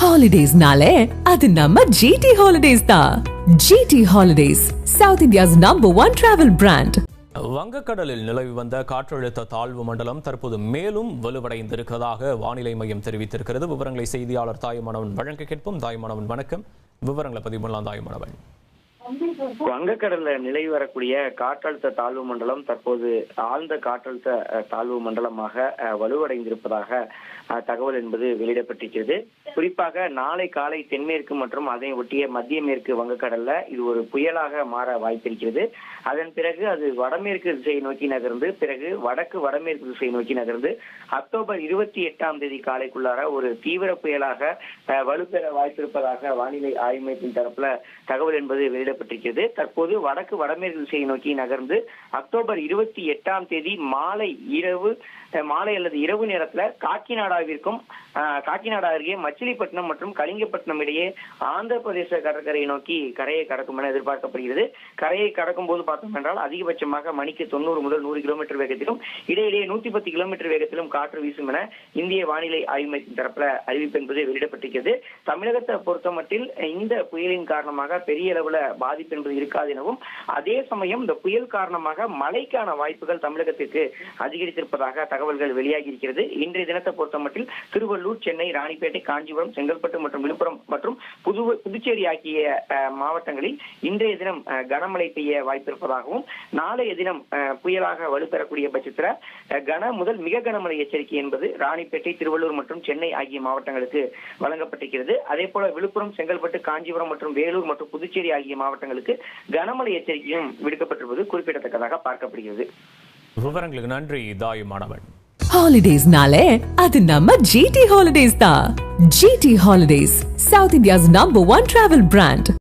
Holidays-nale, adu namma GT Holidays da. GT Holidays, South India's #1 travel brand. வங்கக்கடலில் நிலவி வந்த காற்றழுத்த தாழ்வு மண்டலம் தற்போது மேலும் வலுவடைந்திருக்கிறதாக வானிலை மையம் தெரிவித்திருக்கிறது. விவரங்களை செய்தியாளர் தாயுமானவன் வழங்க கேட்போம். தாயுமானவன் வணக்கம். விவரங்களை பதிவு பண்ணலாம் தாயுமானவன். வங்கக்கடல்ல நிலவி வரக்கூடிய காற்றழுத்த தாழ்வு மண்டலம் தற்போது ஆழ்ந்த காற்றழுத்த தாழ்வு மண்டலமாக வலுவடைந்திருப்பதாக தகவல் என்பது வெளியிடப்பட்டிருக்கிறது. குறிப்பாக நாளை காலை தென்மேற்கு மற்றும் அதனை ஒட்டிய மத்திய மேற்கு வங்கக்கடல்ல இது ஒரு புயலாக மாற வாய்ப்பிருக்கிறது. அதன் பிறகு அது வடமேற்கு திசையை நோக்கி நகர்ந்து பிறகு வடக்கு வடமேற்கு திசையை நோக்கி நகர்ந்து அக்டோபர் 28 காலைக்குள்ளார ஒரு தீவிர புயலாக வலுப்பெற வாய்ப்பிருப்பதாக வானிலை ஆய்வு மையத்தின் தரப்புல தகவல் என்பது வெளியிடப்பட்டிருக்கிறது. தற்போது வடக்கு வடமேற்கு திசையை நோக்கி நகர்ந்து அக்டோபர் 28 மாலை அல்லது இரவு நேரத்துல காக்கிநாடா அருகே மச்சிலிப்பட்டினம் மற்றும் கலிங்கப்பட்டினம் இடையே ஆந்திர பிரதேச கடற்கரையை நோக்கி கரையை கடக்கும் என எதிர்பார்க்கப்படுகிறது. கரையை கடக்கும் போது பார்த்தோம் என்றால் அதிகபட்சமாக மணிக்கு 90 முதல் 100 கிலோமீட்டர் வேகத்திலும் இடையிடையே 110 கிலோமீட்டர் வேகத்திலும் காற்று வீசும் என இந்திய வானிலை ஆய்வு மையத்தின் தரப்புல அறிவிப்பு என்பது வெளியிடப்பட்டிருக்கிறது. தமிழகத்தை பொறுத்தமட்டில் இந்த புயலின் காரணமாக பெரிய அளவுல பாதிப்பு என்பது இருக்காது எனவும் அதே சமயம் இந்த புயல் காரணமாக மழைக்கான வாய்ப்புகள் தமிழகத்திற்கு அதிகரித்திருப்பதாக தகவல்கள் வெளியாகி இருக்கிறது. இன்றைய தினத்தை பொறுத்தமட்டில் திருவள்ளூர், சென்னை, ராணிப்பேட்டை, காஞ்சிபுரம், செங்கல்பட்டு மற்றும் விழுப்புரம் மற்றும் புதுச்சேரி ஆகிய மாவட்டங்களில் இன்றைய தினம் கனமழை பெய்ய வாய்ப்பிருப்பதாகவும் நாளைய தினம் புயலாக வலுப்பெறக்கூடிய பட்சத்தில் கன முதல் மிக கனமழை எச்சரிக்கை என்பது ராணிப்பேட்டை, திருவள்ளூர் மற்றும் சென்னை ஆகிய மாவட்டங்களுக்கு வழங்கப்பட்டிருக்கிறது. அதே போல விழுப்புரம், செங்கல்பட்டு, காஞ்சிபுரம் மற்றும் வேலூர் மற்றும் புதுச்சேரி ஆகிய மாவட்டங்களுக்கு கனமழை எச்சரிக்கையும் விடுக்கப்பட்டிருப்பது குறிப்பிடத்தக்கதாக பார்க்கப்படுகிறது. விவரங்களுக்கு நன்றி Thayumanavan. Holidays-nale, adu namma GT Holidays da. GT Holidays, South India's #1 travel brand.